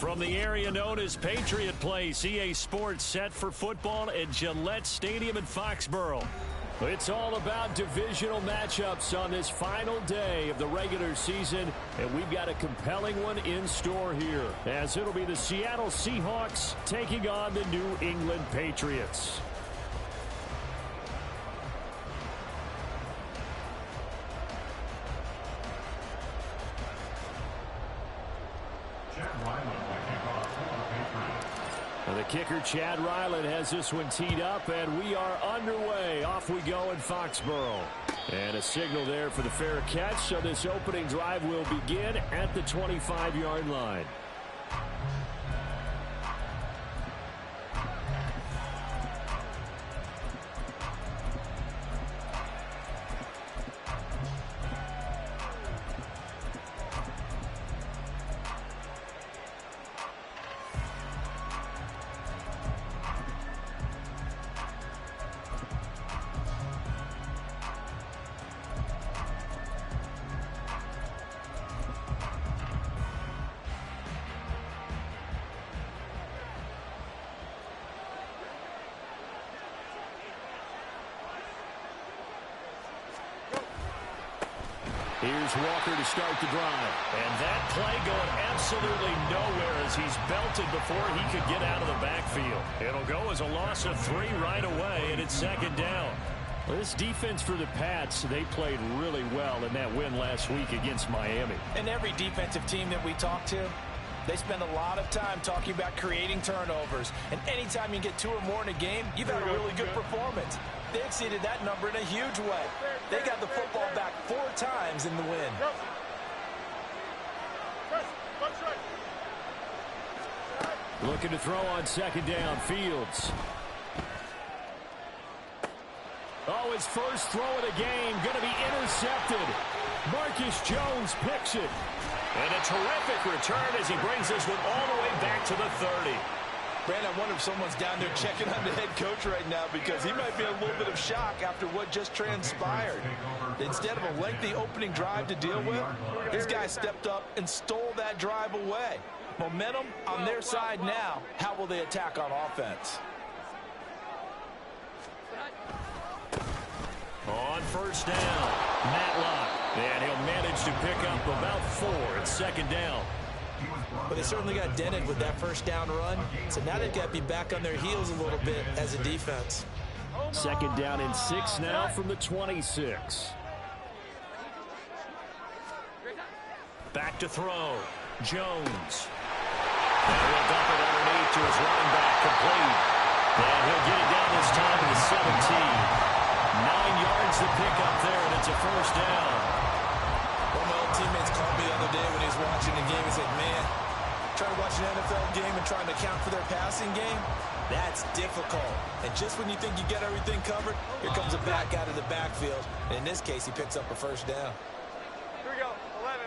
From the area known as Patriot Place, EA Sports set for football at Gillette Stadium in Foxborough. It's all about divisional matchups on this final day of the regular season, and we've got a compelling one in store here, as it'll be the Seattle Seahawks taking on the New England Patriots. The kicker, Chad Ryland, has this one teed up, and we are underway. Off we go in Foxborough. And a signal there for the fair catch, so this opening drive will begin at the 25-yard line. Here's Walker to start the drive. And that play going absolutely nowhere as he's belted before he could get out of the backfield. It'll go as a loss of 3 right away, and it's second down. Well, this defense for the Pats, they played really well in that win last week against Miami. And every defensive team that we talk to, they spend a lot of time talking about creating turnovers. And anytime you get 2 or more in a game, you've had a really good performance. They exceeded that number in a huge way. They got the football back 4 times in the win. Looking to throw on second down, Fields. Oh, his first throw of the game going to be intercepted. Marcus Jones picks it. And a terrific return as he brings this one all the way back to the 30. Brandon, I wonder if someone's down there checking on the head coach right now, because he might be in a little bit of shock after what just transpired. Instead of a lengthy opening drive to deal with, his guy stepped up and stole that drive away. Momentum on their side now. How will they attack on offense? On first down, Matlock. And he'll manage to pick up about 4 at second down. But they certainly got dented with that first down run. So now they've got to be back on their heels a little bit as a defense. Second down and 6 now from the 26. Back to throw. Jones. And he'll dump it underneath to his running back, complete. And he'll get it down this time to the 17. 9 yards to pick up there, and it's a first down. One of my old teammates called me the other day when he was watching the game. He said, man, trying to watch an NFL game and trying to account for their passing game, that's difficult. And just when you think you get everything covered, here comes a back out of the backfield. And in this case, he picks up a first down. Here we go, 11.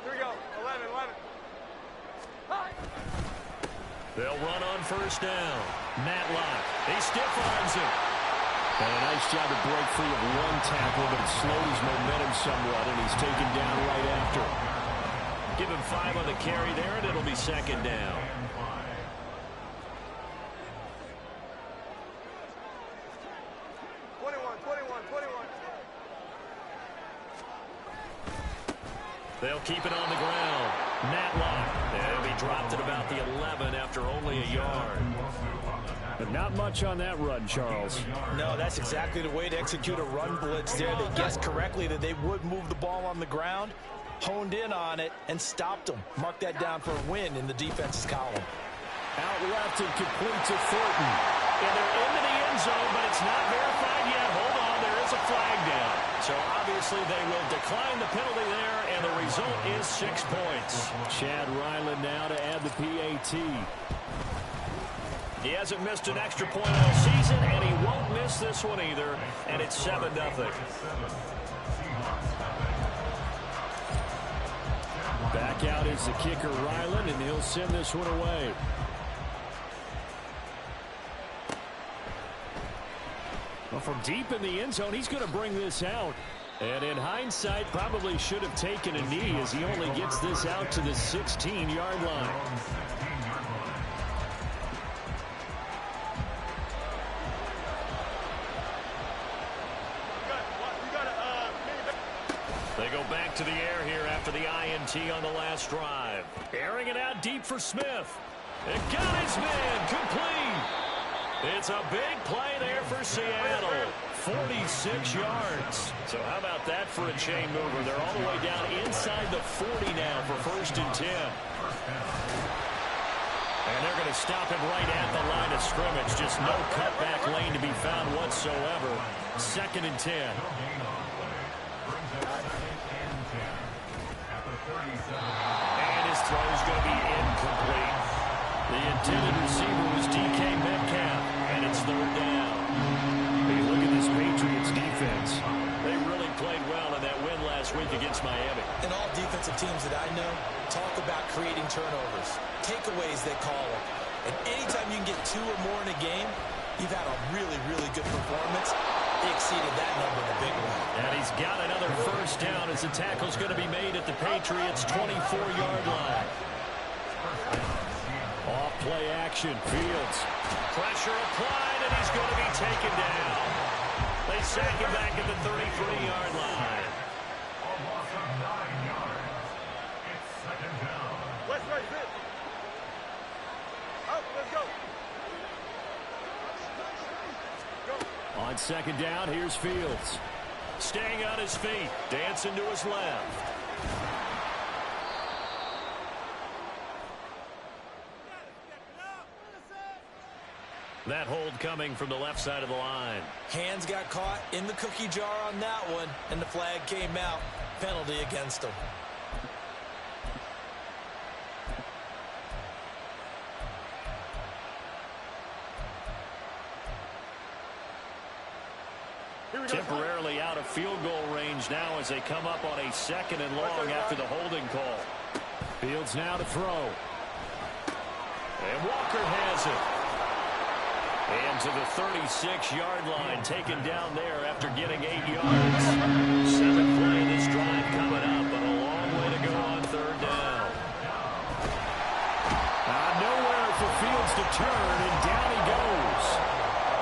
Here we go, 11. They'll run on first down. Matlock. He stiff arms him. And a nice job to break free of one tackle, but it slowed his momentum somewhat, and he's taken down right after. Give him 5 on the carry there, and it'll be second down. They'll keep it on the ground. Matlock. And he dropped it about the 11 after only a yard. But not much on that run, Charles. No, that's exactly the way to execute a run blitz there. They guessed correctly that they would move the ball on the ground, honed in on it, and stopped them. Mark that down for a win in the defense's column. Out left and complete to Thornton. And they're into the end zone, but it's not verified yet. Hold on, there is a flag down. So obviously they will decline the penalty there, and the result is 6 points. Chad Ryland now to add the PAT. He hasn't missed an extra point all season, and he won't miss this one either, and it's 7-0. Back out is the kicker, Ryland, and he'll send this one away. Well, from deep in the end zone, he's going to bring this out. And in hindsight, probably should have taken a knee as he only gets this out to the 16-yard line. They go back to the air here after the INT on the last drive. Airing it out deep for Smith. It got his man complete. It's a big play there for Seattle. 46 yards. So how about that for a chain mover? They're all the way down inside the 40 now for 1st and 10. And they're going to stop it right at the line of scrimmage. Just no cutback lane to be found whatsoever. 2nd and 10. And his throw is going to be incomplete. The intended receiver was DK Metcalf, and it's 3rd down. Hey, look at this Patriots defense. They really played well in that win last week against Miami. And all defensive teams that I know talk about creating turnovers. Takeaways, they call them. And anytime you can get 2 or more in a game, you've had a really, really good performance. They exceeded that number in a big one. And he's got another 1st down as the tackle's going to be made at the Patriots' 24-yard line. Off play action. Fields. Pressure applied, and he's going to be taken down. They sack him back at the 33-yard line. Let's raise it. Up, let's go. On 2nd down, here's Fields. Staying on his feet. Dancing to his left. That hold coming from the left side of the line. Hands got caught in the cookie jar on that one, and the flag came out. Penalty against him. Temporarily out of field goal range now as they come up on a 2nd and long after the holding call. Fields now to throw. And Walker has it. And to the 36-yard line, taken down there after getting 8 yards. 7th play of this drive coming up, but a long way to go on 3rd down. Nowhere for Fields to turn, and down he goes.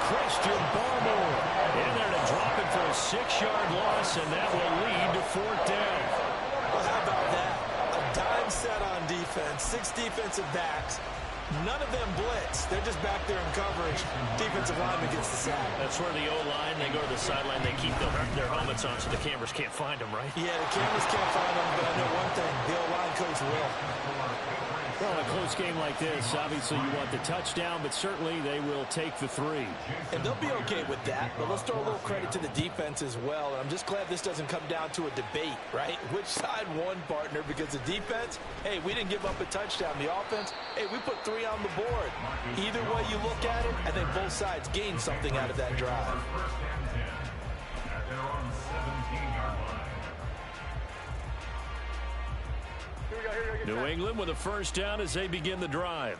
Christian Barmore in there to drop it for a 6-yard loss, and that will lead to 4th down. Well, how about that? A dime set on defense, 6 defensive backs. None of them blitz. They're just back there in coverage. Defensive lineman gets the sack. That's where the O-line, they go to the sideline, they keep their helmets on so the cameras can't find them, right? Yeah, the cameras can't find them, but I know one thing. The O-line coach will. Well, in a close game like this, obviously you want the touchdown, but certainly they will take the 3. And they'll be okay with that, but let's throw a little credit to the defense as well. And I'm just glad this doesn't come down to a debate, right? Which side won, partner? Because the defense, hey, we didn't give up a touchdown. The offense, hey, we put 3 on the board. Either way you look at it, I think both sides gained something out of that drive. New England with a 1st down as they begin the drive.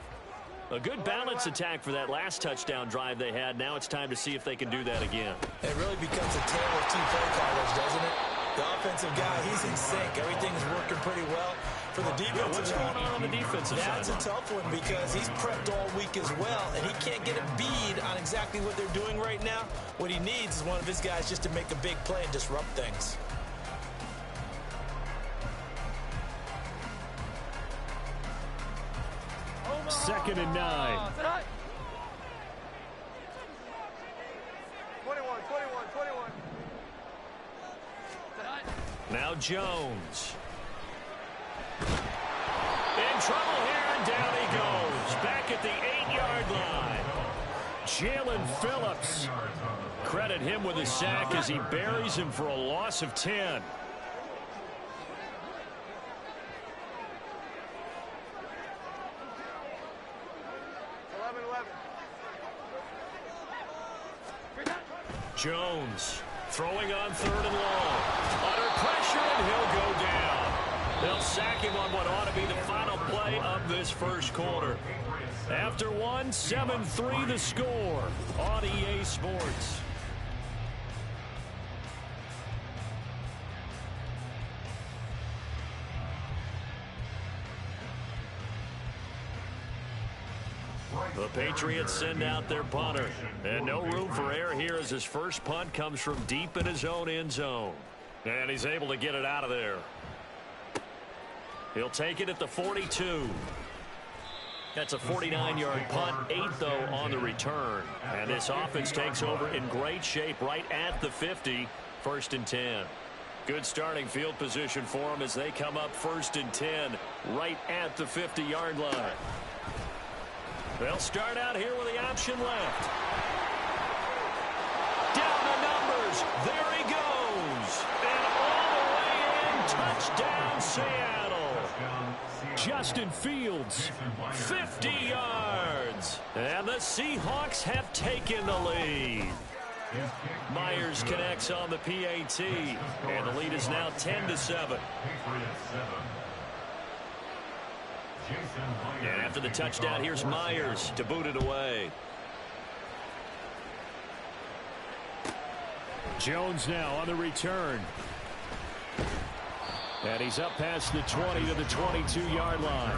A good balance attack for that last touchdown drive they had. Now it's time to see if they can do that again. It really becomes a tale of 2 play callers, doesn't it? The offensive guy, he's in sync. Everything's working pretty well. For the defensive what's going on the defensive side? That's a tough one because he's prepped all week as well, and he can't get a bead on exactly what they're doing right now. What he needs is one of his guys just to make a big play and disrupt things. Second and 9. 21. Now Jones. In trouble here, and down he goes. Back at the 8-yard line. Jalen Phillips. Credit him with a sack as he buries him for a loss of 10. Jones throwing on 3rd and long. Under pressure, and he'll go down. They'll sack him on what ought to be the final play of this 1st quarter. After 1, 7-3 the score on EA Sports. Patriots send out their punter. And no room for error here as his first punt comes from deep in his own end zone. And he's able to get it out of there. He'll take it at the 42. That's a 49-yard punt, 8 though on the return. And this offense takes over in great shape right at the 50, 1st and 10. Good starting field position for them as they come up 1st and 10 right at the 50-yard line. They'll start out here with the option left. Down the numbers. There he goes. And all the way in. Touchdown, Seattle. Justin Fields, 50 yards. And the Seahawks have taken the lead. Myers connects on the PAT. And the lead is now 10-7. And after the touchdown, here's Myers to boot it away. Jones now on the return. And he's up past the 20 to the 22-yard line.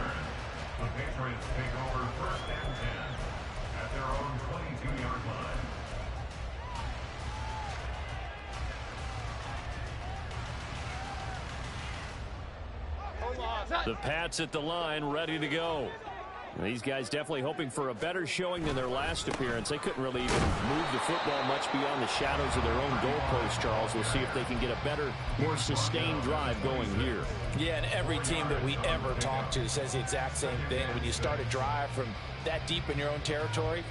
The Patriots take over 1st and 10 at their own 22-yard line. The Pats at the line, ready to go. And these guys definitely hoping for a better showing than their last appearance. They couldn't really even move the football much beyond the shadows of their own goalpost, Charles. We'll see if they can get a better, more sustained drive going here. Yeah, and every team that we ever talk to says the exact same thing. When you start a drive from that deep in your own territory,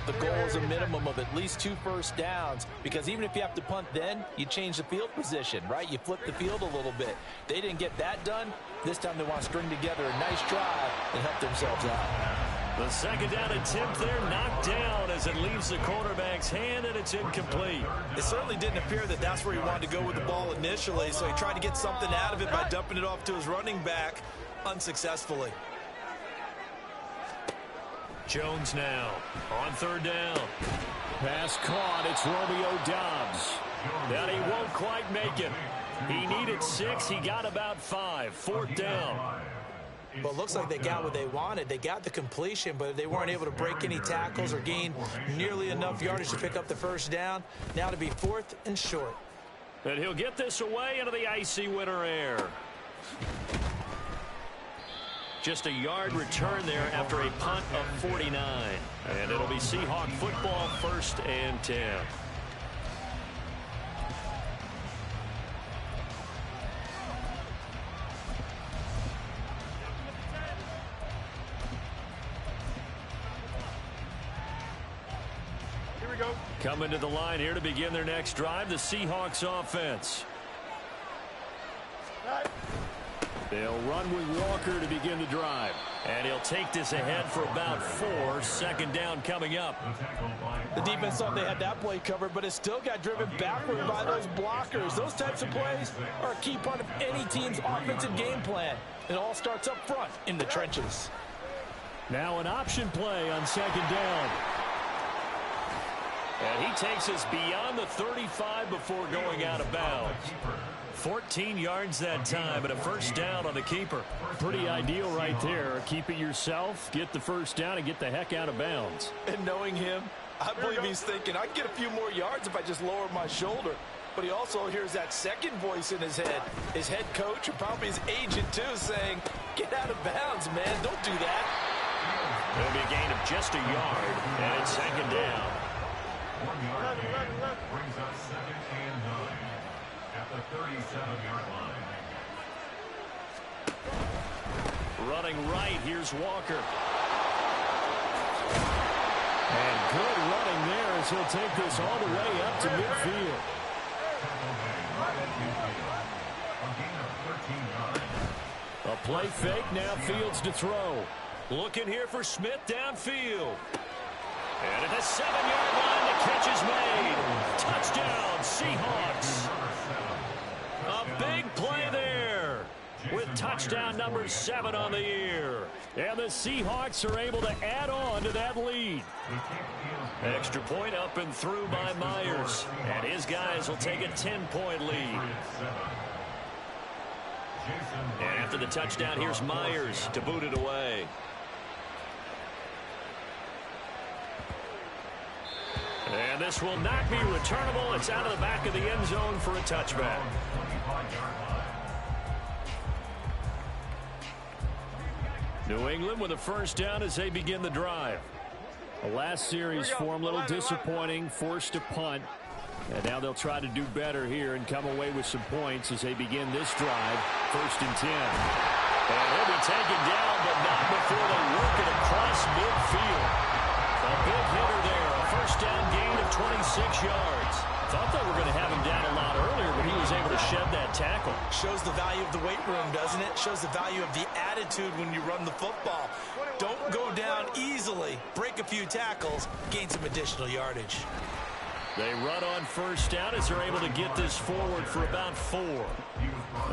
the goal is a minimum of at least 2 first downs, because even if you have to punt then, you change the field position, right? You flip the field a little bit. They didn't get that done. This time they want to string together a nice drive and help themselves out. The 2nd down attempt there knocked down as it leaves the quarterback's hand, and it's incomplete. It certainly didn't appear that that's where he wanted to go with the ball initially, so he tried to get something out of it by dumping it off to his running back unsuccessfully. Jones now on 3rd down. Pass caught. It's Romeo Doubs. And he won't quite make it. He needed 6. He got about 5. 4th down. Well, it looks like they got what they wanted. They got the completion, but they weren't able to break any tackles or gain nearly enough yardage to pick up the 1st down. Now to be 4th and short. And he'll get this away into the icy winter air. Just a yard return there after a punt of 49. And it'll be Seahawk football, 1st and 10. Here we go. Coming to the line here to begin their next drive, the Seahawks offense. They'll run with Walker to begin the drive. And he'll take this ahead for about 4. 2nd down coming up. The defense thought they had that play covered, but it still got driven backward by those blockers. Those types of plays are a key part of any team's offensive game plan. It all starts up front in the trenches. Now an option play on 2nd down. And he takes us beyond the 35 before going out of bounds. 14 yards that time, and a 1st down on the keeper. Pretty ideal right there. Keep it yourself, get the 1st down, and get the heck out of bounds. And knowing him, I believe he's thinking, I can get a few more yards if I just lower my shoulder. But he also hears that second voice in his head. His head coach, or probably his agent too, saying, get out of bounds, man. Don't do that. It'll be a gain of just a yard, and it's 2nd down. 1 yard gain brings us 2nd and 9 at the 37-yard line. Running right, here's Walker. And good running there as he'll take this all the way up to midfield. A play fake, now Fields to throw. Looking here for Smith downfield. And at the 7-yard line, the catch is made. Touchdown, Seahawks. A big play there with touchdown number 7 on the year. And the Seahawks are able to add on to that lead. Extra point up and through by Myers. And his guys will take a 10-point lead. And after the touchdown, here's Myers to boot it away. And this will not be returnable. It's out of the back of the end zone for a touchback. New England with a first down as they begin the drive. The last series for them, a little disappointing, forced to punt. And now they'll try to do better here and come away with some points as they begin this drive. 1st and 10. And he'll be taken down, but not before they work it across midfield. A big hitter there. A first down gain of 26 yards. Thought they were going to have him down a lot earlier, but he was able to shed that tackle. Shows the value of the weight room, doesn't it? Shows the value of the attitude when you run the football. Don't go down easily. Break a few tackles. Gain some additional yardage. They run on first down as they're able to get this forward for about 4.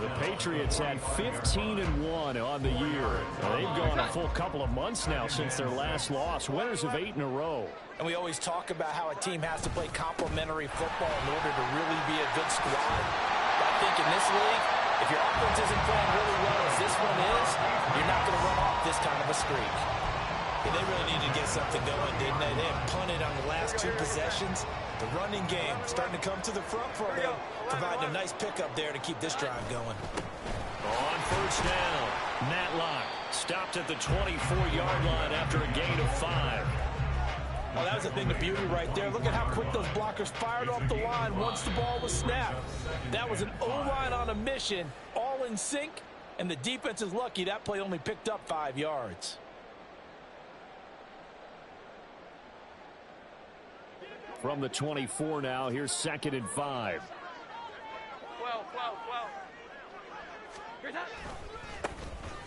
The Patriots had 15-1 on the year. They've gone a full couple of months now since their last loss. Winners of 8 in a row. And we always talk about how a team has to play complementary football in order to really be a good squad. I think in this league, if your offense isn't playing really well as this one is, you're not going to run off this kind of a streak. Yeah, they really needed to get something going, didn't they? They have punted on the last 2 possessions. The running game starting to come to the front for them, providing a nice pickup there to keep this drive going. On first down, Matlock stopped at the 24-yard line after a gain of 5. Well, that was a thing of beauty right there. Look at how quick those blockers fired off the line once the ball was snapped. That was an O-line on a mission, all in sync, and the defense is lucky that play only picked up 5 yards. From the 24 now, here's 2nd and 5.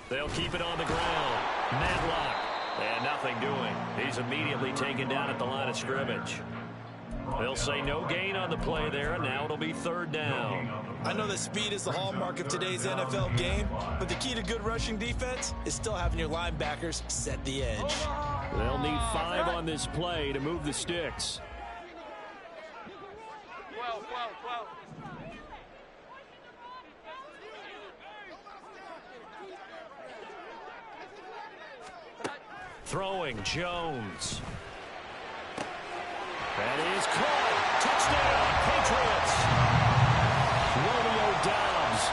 They'll keep it on the ground. Matlock. And nothing doing. He's immediately taken down at the line of scrimmage. They'll say no gain on the play there, and now it'll be 3rd down. I know that speed is the hallmark of today's NFL game, but the key to good rushing defense is still having your linebackers set the edge. They'll need 5 on this play to move the sticks. Throwing, Jones. That is caught. Touchdown, Patriots. Romeo Doubs,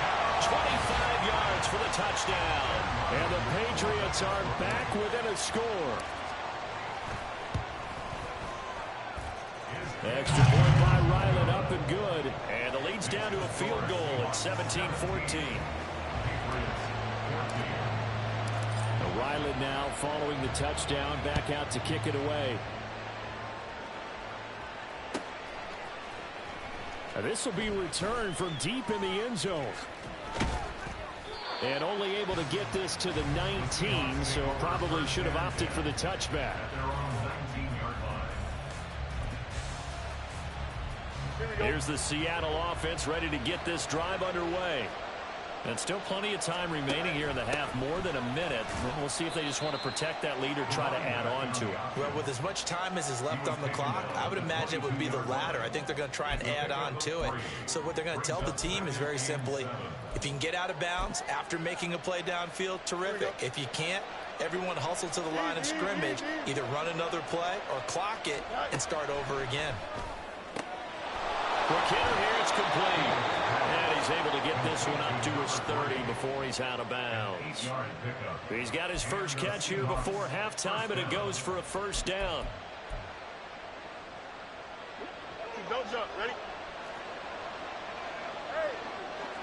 25 yards for the touchdown. And the Patriots are back within a score. Extra point by Ryland, up and good. And the lead's down to a field goal at 17-14. Ryland now following the touchdown, back out to kick it away. This will be returned from deep in the end zone. And only able to get this to the 19, so probably should have opted for the touchback. Here's the Seattle offense ready to get this drive underway. And still plenty of time remaining here in the half, more than a minute. We'll see if they just want to protect that lead or try to add on to it. Well, with as much time as is left on the clock, I would imagine it would be the latter. I think they're going to try and add on to it. So what they're going to tell the team is very simply, if you can get out of bounds after making a play downfield, terrific. If you can't, everyone hustle to the line of scrimmage, either run another play or clock it and start over again. For Kenner here, it's complete. And he's able to get this one up to his 30 before he's out of bounds. He's got his first catch here before halftime, and it goes for a first down. Don't jump. Ready? Hey,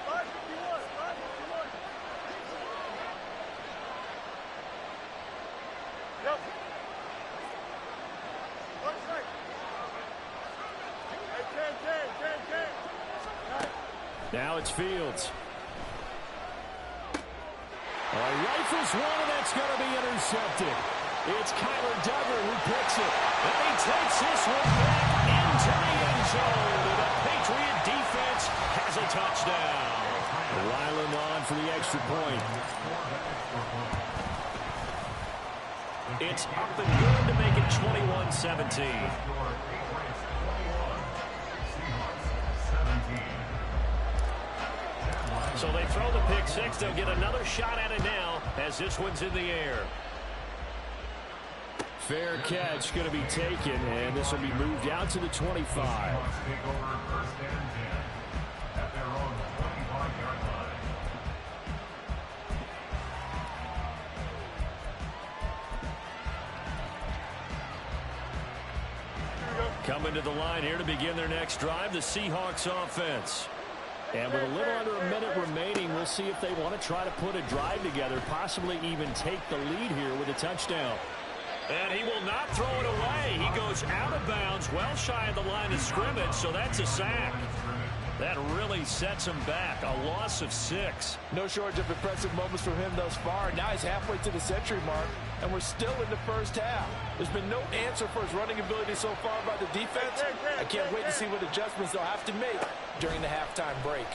551. 551. Yep. One strike. Hey, 10. Now it's Fields. Rifles one, and that's going to be intercepted. It's Kyler Duggar who picks it. And he takes this one back into the end zone. And the Patriot defense has a touchdown. Ryland on for the extra point. It's up and good to make it 21-17. So they throw the pick six. They'll get another shot at it now as this one's in the air. Fair catch going to be taken, and this will be moved out to the 25. Seahawks take over first and 10 at their own 25-yard line. Coming to the line here to begin their next drive, the Seahawks offense. And with a little under a minute remaining, we'll see if they want to try to put a drive together, possibly even take the lead here with a touchdown. And he will not throw it away. He goes out of bounds, well shy of the line of scrimmage, so that's a sack. That really sets him back. A loss of 6. No shortage of impressive moments from him thus far. Now he's halfway to the century mark, and we're still in the first half. There's been no answer for his running ability so far by the defense. I can't wait to see what adjustments they'll have to make during the halftime break.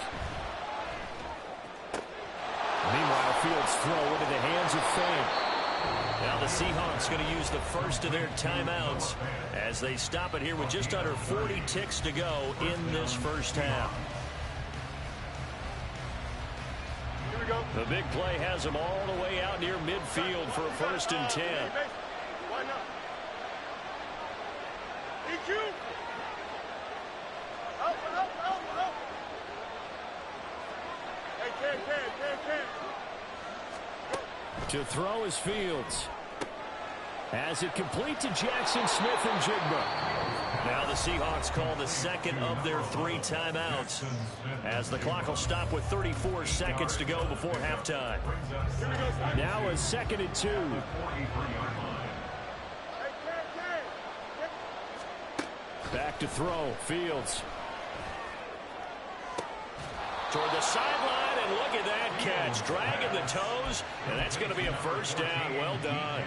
Meanwhile, Fields' throw into the hands of Fame. Now the Seahawks going to use the first of their timeouts as they stop it here with just under 40 ticks to go in this first half. Here we go. The big play has them all the way out near midfield for a 1st and 10. Why not? EQ. Out. Hey, Ken. To throw is Fields. As it complete to Jackson Smith and Jigba. Now the Seahawks call the second of their 3 timeouts as the clock will stop with 34 seconds to go before halftime. Now a 2nd and 2. Back to throw. Fields. Toward the sideline, and look at that catch. Dragging the toes, and that's going to be a 1st down. Well done.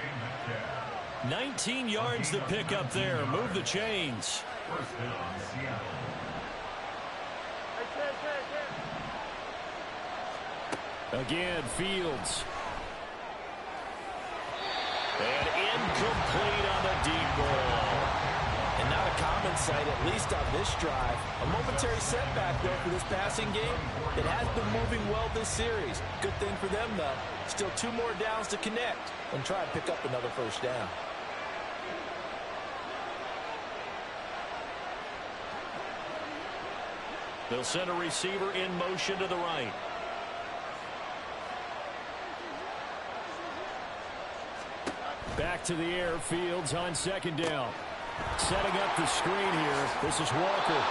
19 yards to pick up there. Move the chains. First down, Seattle. Again, Fields. And incomplete on the deep ball. And not a common sight, at least on this drive. A momentary setback, though, for this passing game. It has been moving well this series. Good thing for them, though. Still 2 more downs to connect and try and pick up another 1st down. They'll send a receiver in motion to the right. Back to the air. Fields on 2nd down. Setting up the screen here. This is Walker.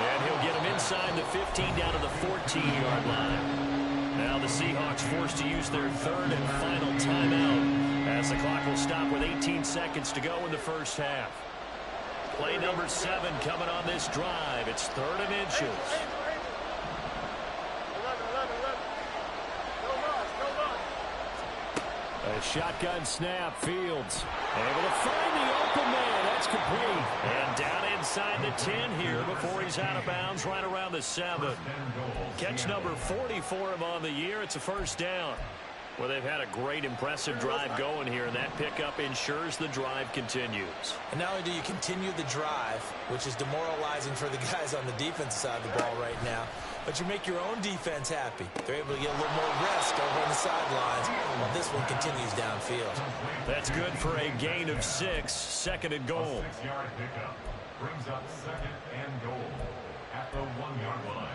And he'll get him inside the 15 down to the 14-yard line. Now the Seahawks forced to use their 3rd and final timeout as the clock will stop with 18 seconds to go in the first half. Play number 7 coming on this drive. It's 3rd and inches. 11. A shotgun snap. Fields able to find the open man. That's complete. And down inside the 10 here before he's out of bounds right around the 7. Catch number 40 for him on the year. It's a 1st down. Well, they've had a great, impressive drive going here, and that pickup ensures the drive continues. And not only do you continue the drive, which is demoralizing for the guys on the defensive side of the ball right now, but you make your own defense happy. They're able to get a little more rest over on the sidelines while this one continues downfield. That's good for a gain of 6, 2nd and goal. A 6-yard pickup brings up 2nd and goal at the 1-yard line.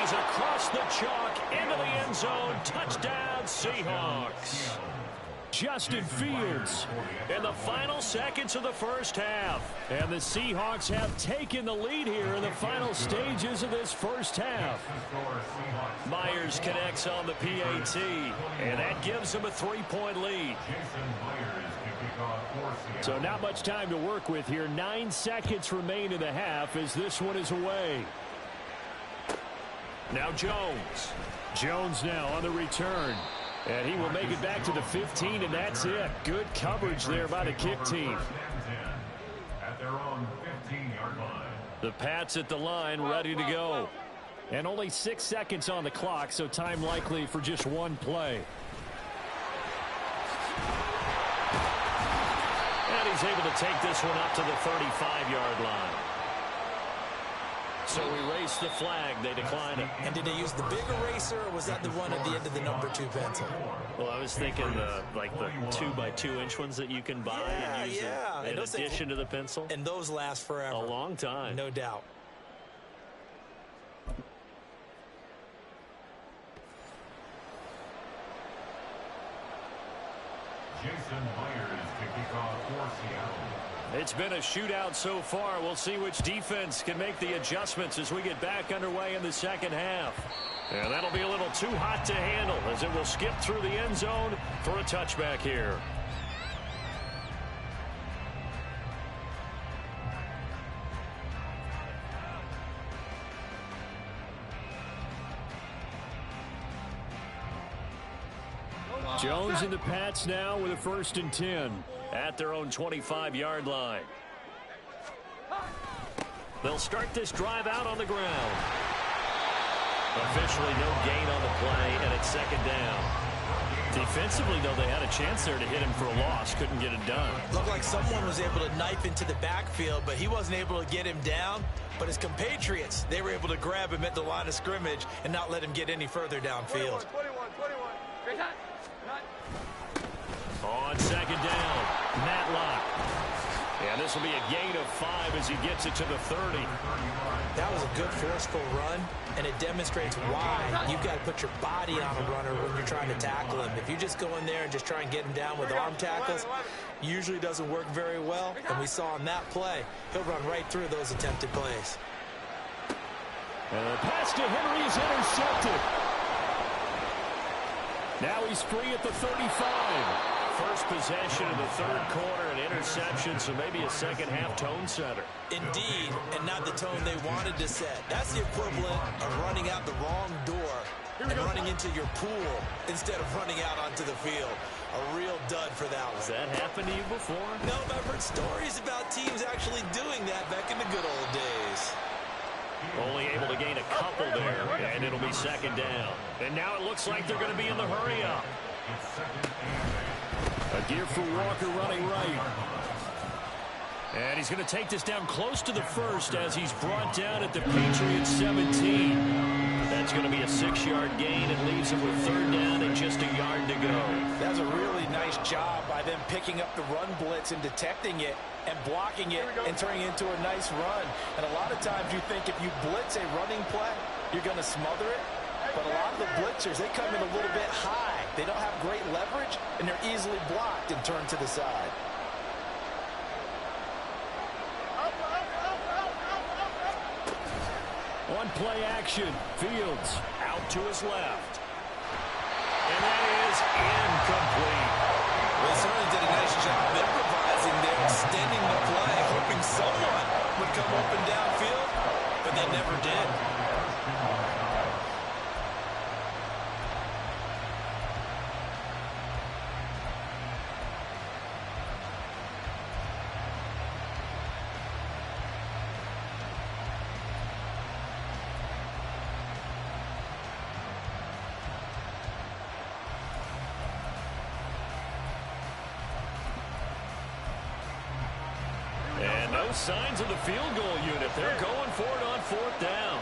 Across the chalk, into the end zone, touchdown Seahawks. Justin Fields in the final seconds of the first half. And the Seahawks have taken the lead here in the final stages of this first half. Myers connects on the PAT, and that gives them a 3-point lead. So not much time to work with here. 9 seconds remain in the half as this one is away. Now Jones. Jones now on the return. And he will make it back to the 15, and that's it. Good coverage there by the kick team. At their own 15-yard line. The Pats at the line, ready to go. And only 6 seconds on the clock, so time likely for just one play. And he's able to take this one up to the 35-yard line. So we race the flag. They decline it. And did they use the big eraser, or was that the one at the end of the number 2 pencil? Well, I was thinking the 2x2-inch ones that you can buy and use in addition to the pencil. And those last forever. A long time. No doubt. Jason Myers to kick off for Seattle. It's been a shootout so far. We'll see which defense can make the adjustments as we get back underway in the second half. And that'll be a little too hot to handle as it will skip through the end zone for a touchback here. Jones and the Pats now with a 1st and 10 at their own 25-yard line. They'll start this drive out on the ground. Officially no gain on the play, and it's 2nd down. Defensively, though, they had a chance there to hit him for a loss. Couldn't get it done. Looked like someone was able to knife into the backfield, but he wasn't able to get him down. But his compatriots, they were able to grab him at the line of scrimmage and not let him get any further downfield. 21. Great hot. On 2nd down, Matlock. And this will be a gain of 5 as he gets it to the 30. That was a good forceful run, and it demonstrates why you've got to put your body on a runner when you're trying to tackle him. If you just go in there and just try and get him down with arm tackles, usually doesn't work very well. And we saw on that play, he'll run right through those attempted plays. And the pass to Henry is intercepted. Now he's free at the 35. First possession of the 3rd quarter, an interception, so maybe a second-half tone setter. Indeed, and not the tone they wanted to set. That's the equivalent of running out the wrong door and running into your pool instead of running out onto the field. A real dud for that one. Has that happened to you before? No, but I've heard stories about teams actually doing that back in the good old days. Only able to gain a couple there, and it'll be 2nd down. And now it looks like they're going to be in the hurry-up. A gear for Walker running right. And he's going to take this down close to the 1st as he's brought down at the Patriots 17. That's going to be a 6-yard gain and leaves him with 3rd down and just a yard to go. That's a really nice job by them picking up the run blitz and detecting it and blocking it and turning it into a nice run. And a lot of times you think if you blitz a running play, you're going to smother it. But a lot of the blitzers, they come in a little bit high. They don't have great leverage, and they're easily blocked and turned to the side. One play action. Fields out to his left. And that is incomplete. Well, certainly did a nice job improvising there, extending the play, hoping someone would come open downfield, but they never did. Signs of the field goal unit. They're going for it on 4th down.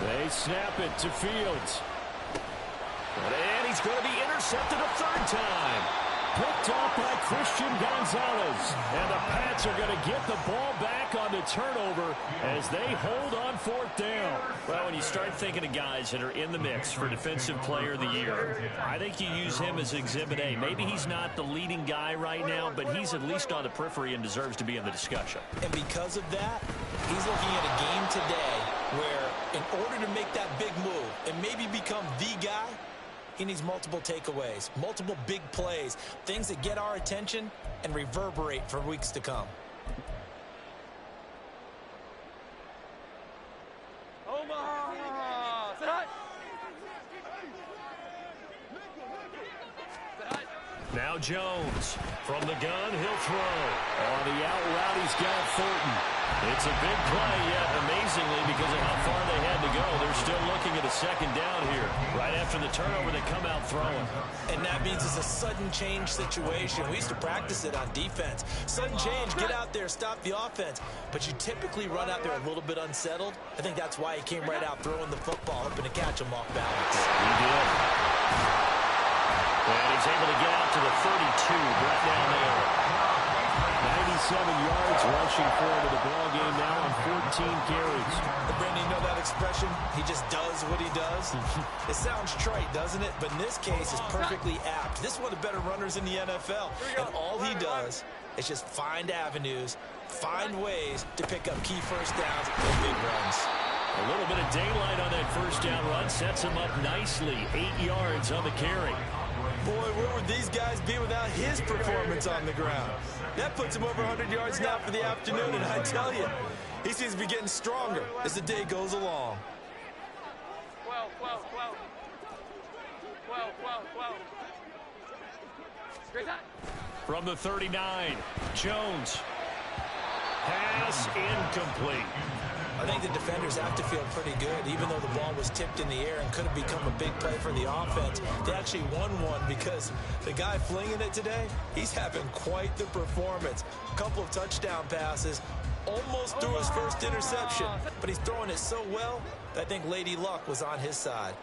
They snap it to Fields. And he's going to be intercepted a 3rd time. Picked off by Christian Gonzalez. And the Pats are going to get the ball back on the turnover as they hold on 4th down. Well, when you start thinking of guys that are in the mix for Defensive Player of the Year, I think you use him as Exhibit A. Maybe he's not the leading guy right now, but he's at least on the periphery and deserves to be in the discussion. And because of that, he's looking at a game today where in order to make that big move and maybe become the guy, he needs multiple takeaways, multiple big plays, things that get our attention and reverberate for weeks to come. Now Jones from the gun, he'll throw. On the out route, he's got Thornton. It's a big play, yet amazingly, because of how far they had to go, they're still looking at a second down here. Right after the turnover, they come out throwing. And that means it's a sudden change situation. We used to practice it on defense. Sudden change, get out there, stop the offense. But you typically run out there a little bit unsettled. I think that's why he came right out throwing the football, hoping to catch him off balance. He did. And he's able to get out to the 32 right down there. 97 yards rushing forward to the ball game now on 14 carries. Brandon, you know that expression? He just does what he does. It sounds trite, doesn't it? But in this case, it's perfectly apt. This is one of the better runners in the NFL. And all he does is just find avenues, find ways to pick up key first downs and big runs. A little bit of daylight on that first down run sets him up nicely. 8 yards on the carry. Boy, where would these guys be without his performance on the ground? That puts him over 100 yards now for the afternoon, and I tell you, he seems to be getting stronger as the day goes along. 12. Great time. From the 39, Jones. Pass incomplete. I think the defenders have to feel pretty good, even though the ball was tipped in the air and could have become a big play for the offense. They actually won one because the guy flinging it today, he's having quite the performance. A couple of touchdown passes, almost threw his first interception, but he's throwing it so well that I think Lady Luck was on his side.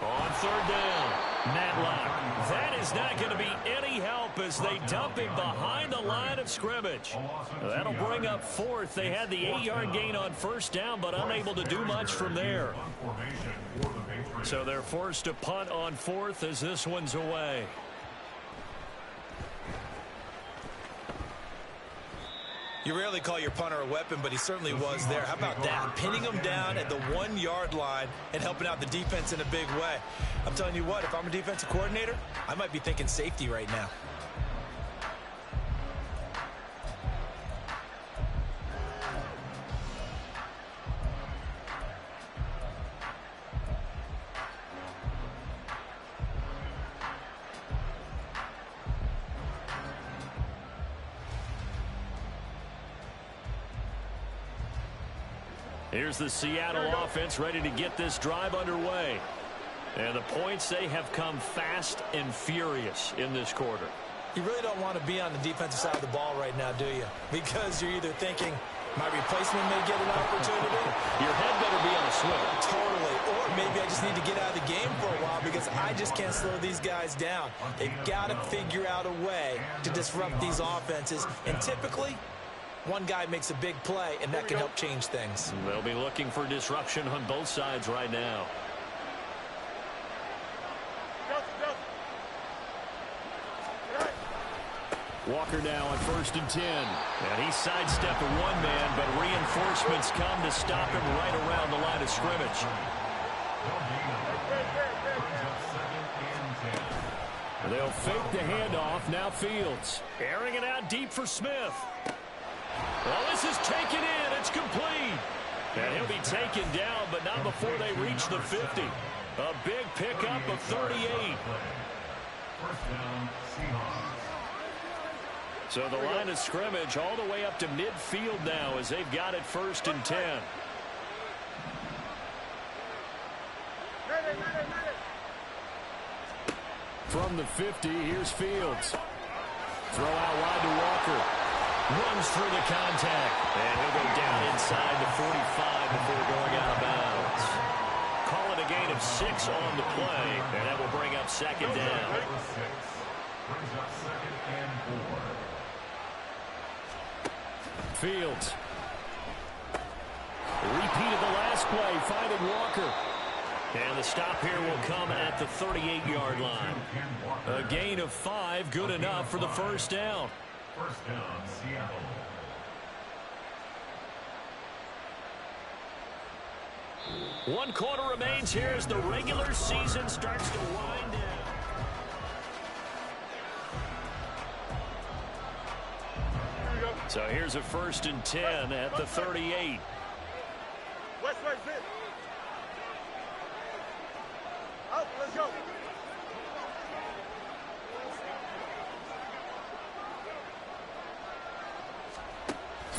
On third down, Matlock. That is not going to be any help as they dump him behind the line of scrimmage. That'll bring up fourth. They had the 8-yard gain on first down, but unable to do much from there. So they're forced to punt on fourth as this one's away. You rarely call your punter a weapon, but he certainly was there. How about that? Pinning him down at the 1-yard line and helping out the defense in a big way. I'm telling you what, if I'm a defensive coordinator, I might be thinking safety right now. Here's the Seattle offense ready to get this drive underway. And the points, they have come fast and furious in this quarter. You really don't want to be on the defensive side of the ball right now, do you? Because you're either thinking, my replacement may get an opportunity. Your head better be on a swivel. Totally. Or maybe I just need to get out of the game for a while because I just can't slow these guys down. They've got to figure out a way to disrupt these offenses. And typically, one guy makes a big play, and that can help change things. They'll be looking for disruption on both sides right now. Walker now on 1st and 10. And he sidestepped a one-man, but reinforcements come to stop him right around the line of scrimmage. They'll fake the handoff. Now Fields. Airing it out deep for Smith. Well, this is taken in. It's complete. And he'll be taken down, but not before they reach the 50. A big pickup of 38. First down, Seahawks. So the line of scrimmage all the way up to midfield now as they've got it 1st and 10. From the 50, here's Fields. Throw out wide to Walker. Runs through the contact. And he'll go down inside the 45 before going out of bounds. Call it a gain of 6 on the play, and that will bring up 2nd down. Brings up 2nd and 4. Fields. Repeated the last play, finding Walker. And the stop here will come at the 38-yard line. A gain of 5, good enough for the first down. First down, Seattle. One quarter remains here as the regular season starts to wind down. So here's a 1st and 10 at the 38. West, right, sit. Out, let's go.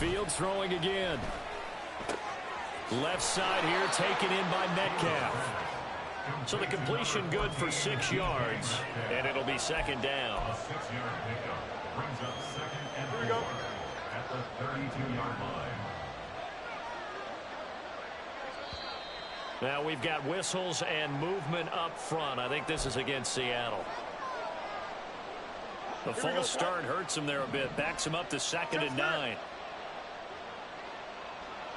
Fields throwing again. Left side here taken in by Metcalf. So the completion good for 6 yards, and it'll be second down. A 6-yard pickup brings up second and 4 at the 32-yard line. Now we've got whistles and movement up front. I think this is against Seattle. The false start hurts him there a bit. Backs him up to 2nd and 9.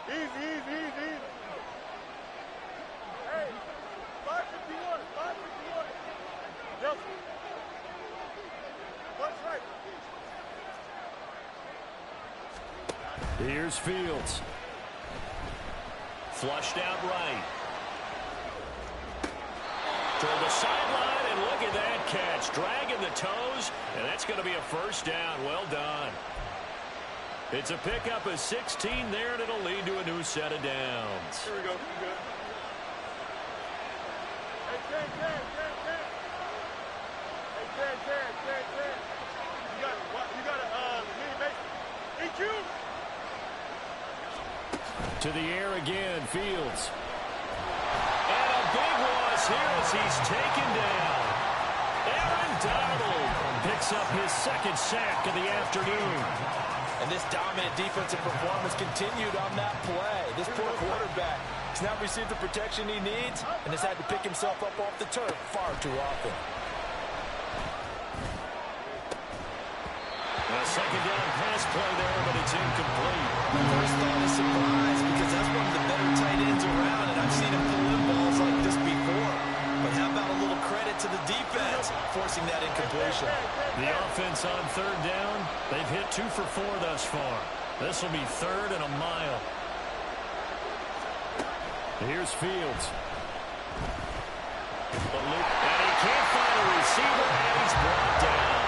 Easy. Hey, 551. Yep. What's right? Here's Fields. Flushed out right. Toward the sideline, and look at that catch. Dragging the toes, and that's going to be a first down. Well done. It's a pickup of 16 there, and it'll lead to a new set of downs. Here we go. Good. Hey, Ken. Hey, Ken. You got a EQ. To the air again, Fields. And a big loss here as he's taken down. Aaron Donald picks up his 2nd sack of the afternoon. And this dominant defensive performance continued on that play. This poor quarterback has not received the protection he needs and has had to pick himself up off the turf far too often. A second down pass play there, but it's incomplete. First thought is surprise because that's one of the better tight ends around, and I've seen him pull in balls like this before. But how about a little credit to the defense forcing that incompletion? The offense on 3rd down, they've hit 2 for 4 thus far. This will be 3rd and a mile. Here's Fields. And he can't find a receiver, and he's brought down.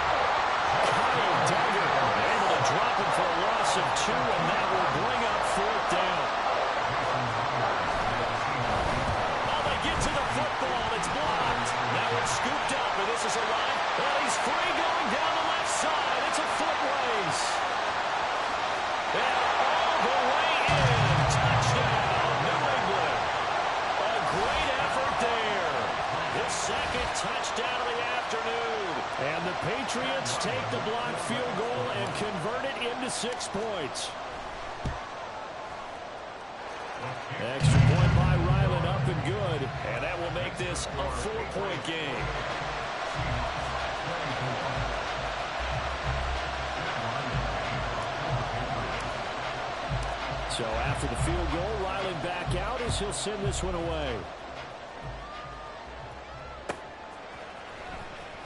Kyle Duggar able to drop him for a loss of 2, and that will bring up 4th down. Oh, they get to the football, and it's blocked. Now it's scooped up, and this is a line. And he's free going down the left side. It's a foot race. And all the way in. Touchdown, New England. A great effort there. His 2nd touchdown of the afternoon. And the Patriots take the blocked field goal and convert it into 6 points. Extra point by Ryland, up and good. And that will make this a 4-point game. So after the field goal, Ryland back out as he'll send this one away.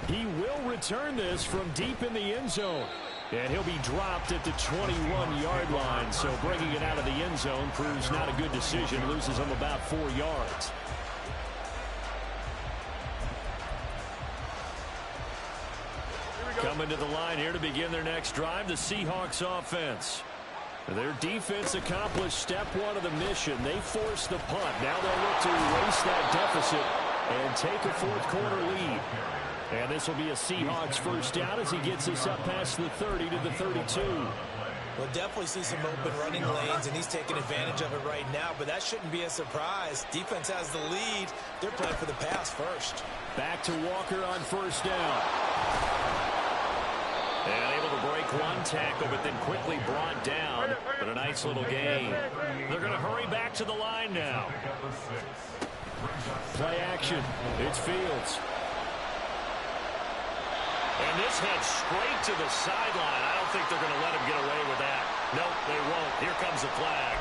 He will return this from deep in the end zone. And he'll be dropped at the 21-yard line. So bringing it out of the end zone proves not a good decision. Loses him about 4 yards. Coming to the line here to begin their next drive, the Seahawks offense. Their defense accomplished step 1 of the mission. They forced the punt. Now they'll look to erase that deficit and take a 4th quarter lead. And this will be a Seahawks first down as he gets us up past the 30 to the 32. We'll definitely see some open running lanes, and he's taking advantage of it right now, but that shouldn't be a surprise. Defense has the lead. They're playing for the pass first. Back to Walker on first down. And able to break 1 tackle, but then quickly brought down. But a nice little gain. They're going to hurry back to the line now. Play action. It's Fields. And this heads straight to the sideline. I don't think they're going to let him get away with that. Nope, they won't. Here comes the flag.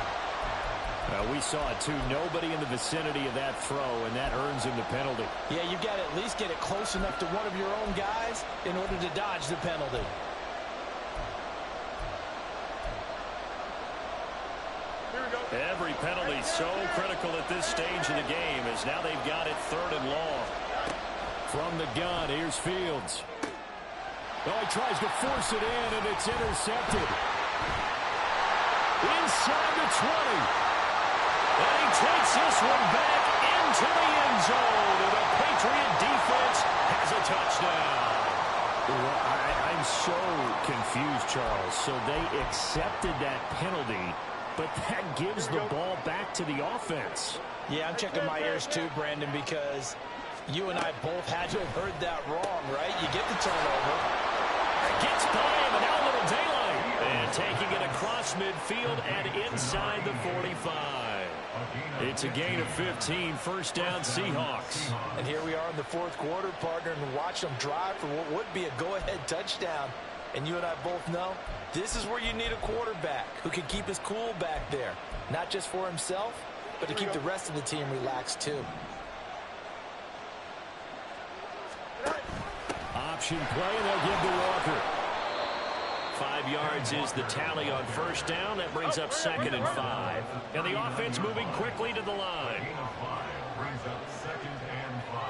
We saw it, too. Nobody in the vicinity of that throw, and that earns him the penalty. Yeah, you've got to at least get it close enough to one of your own guys in order to dodge the penalty. Every penalty so critical at this stage of the game as now they've got it 3rd and long. From the gun, here's Fields. Oh, he tries to force it in, and it's intercepted. Inside the 20. And he takes this one back into the end zone. And the Patriot defense has a touchdown. I I'm so confused, Charles. So they accepted that penalty, but that gives the ball back to the offense. Yeah, I'm checking my ears too, Brandon, because you and I both had to have heard that wrong, right? You get the turnover. Gets by him, and now a little daylight. And taking it across midfield and inside the 45. It's a gain of 15, first down Seahawks. And here we are in the fourth quarter, partner, and watch them drive for what would be a go-ahead touchdown. And you and I both know this is where you need a quarterback who can keep his cool back there. Not just for himself, but to keep the rest of the team relaxed too. Option play, and they'll give to Walker. 5 yards is the tally on first down. That brings up 2nd and 5. And the offense moving quickly to the line. Gain of 5 brings up 2nd and 5.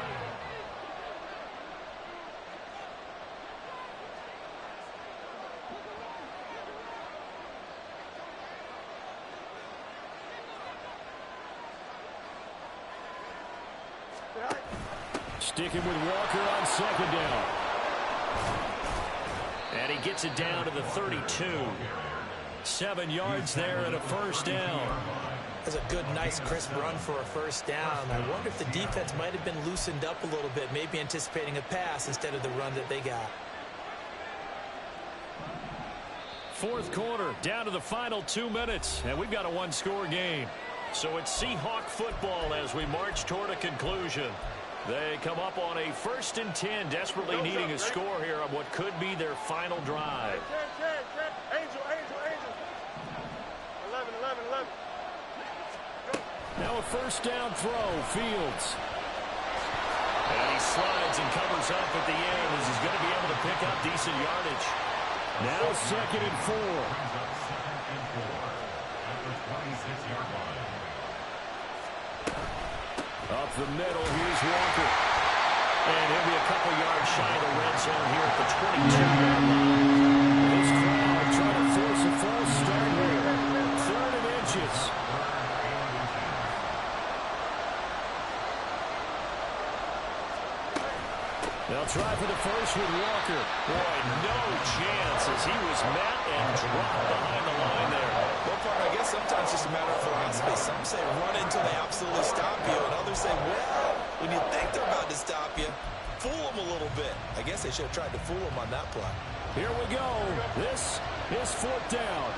Sticking with Walker on 2nd down. And he gets it down to the 32. 7 yards there and a first down. That's a good, nice, crisp run for a first down. I wonder if the defense might have been loosened up a little bit, maybe anticipating a pass instead of the run that they got. Fourth quarter, down to the final 2 minutes, and we've got a one-score game. So it's Seahawk football as we march toward a conclusion. They come up on a 1st and 10, desperately needing a score here on what could be their final drive. 10. Angel. 11. Now a first down throw, Fields. And he slides and covers up at the end as he's going to be able to pick up decent yardage. Now 2nd and 4. Brings up 2nd and 4 at the 26-yard line. Up the middle, here's Walker. And he'll be a couple yards shy of the red zone here at the 22-yard line. This crowd trying to force a false start here. 3rd and inches. They'll try for the first with Walker. Boy, no chance as he was met and dropped behind the line there. Well, partner, I guess sometimes it's just a matter of philosophy. Some say run until they absolutely stop you, and others say, well, when you think they're about to stop you, fool them a little bit. I guess they should have tried to fool them on that play. Here we go. This is 4th down.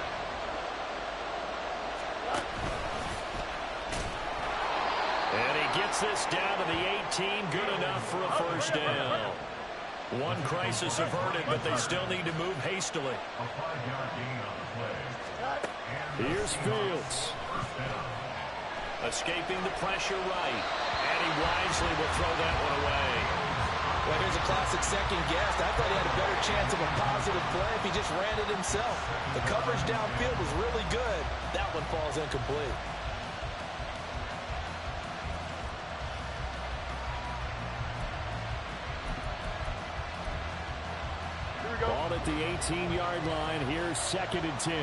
And he gets this down to the 18. Good enough for a first down. One crisis averted, but they still need to move hastily. A 5-yard gain on the play. Here's Fields. Escaping the pressure right. And he wisely will throw that one away. Well, here's a classic second guess. I thought he had a better chance of a positive play if he just ran it himself. The coverage downfield was really good. That one falls incomplete. Ball at the 18-yard line. Here's 2nd and 10.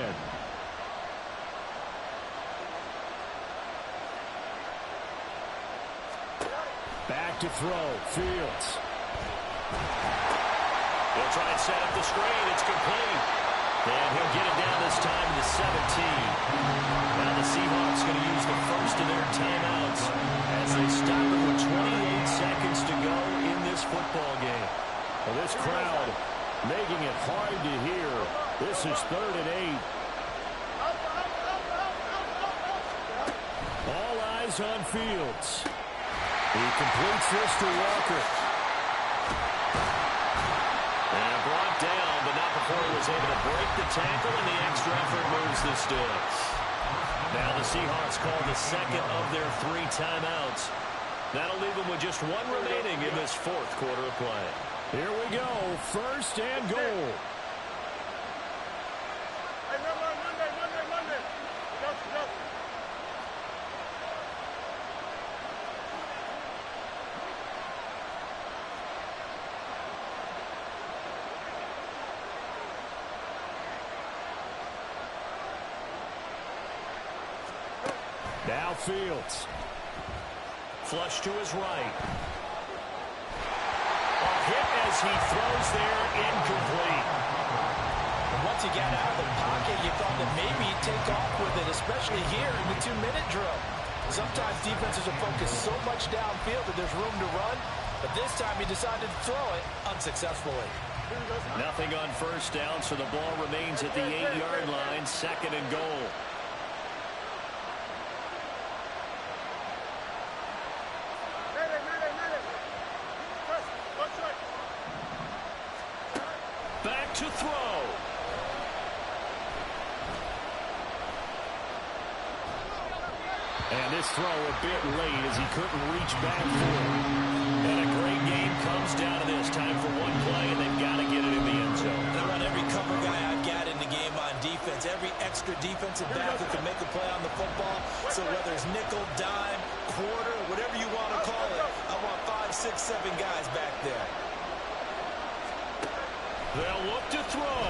Back to throw. Fields. He'll try and set up the screen. It's complete. And he'll get it down this time to the 17. Now the Seahawks going to use the first of their timeouts as they stop it with 28 seconds to go in this football game. Well, this crowd making it hard to hear. This is 3rd and 8. All eyes on Fields. He completes this to Walker. And brought down, but not before he was able to break the tackle, and the extra effort moves the sticks. Now the Seahawks call the 2nd of their 3 timeouts. That'll leave them with just 1 remaining in this 4th quarter of play. Here we go, 1st and goal. Hey, Monday. Justin. Now Fields. Flush to his right. Off hit as he throws there, incomplete. And once he got out of the pocket, you thought that maybe he'd take off with it, especially here in the 2-minute drill. Sometimes defenses are focused so much downfield that there's room to run, but this time he decided to throw it unsuccessfully. Nothing on first down, so the ball remains at the 8-yard line, 2nd and goal. Back to throw. And this throw a bit late as he couldn't reach back for it. And a great game comes down to this. Time for one play, and they've got to get it in the end zone. I run every cover guy I've got in the game on defense. Every extra defensive back who can make a play on the football. So whether it's nickel, dime, quarter, whatever you want to call it, I want 5, 6, 7 guys back there. They'll look to throw.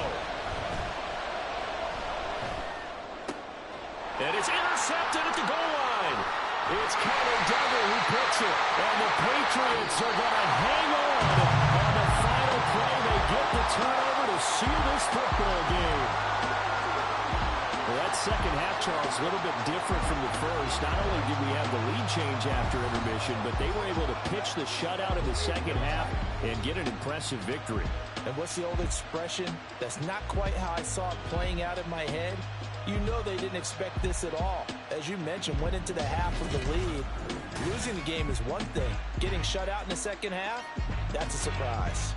And it's intercepted at the goal line. It's Connor Duggar who puts it. And the Patriots are going to hang on the final play. They get the turnover to seal this football game. Well, that second half, Charles, a little bit different from the first. Not only did we have the lead change after intermission, but they were able to pitch the shutout in the second half and get an impressive victory. And what's the old expression? That's not quite how I saw it playing out in my head. You know they didn't expect this at all. As you mentioned, went into the half with the lead. Losing the game is one thing. Getting shut out in the second half, that's a surprise.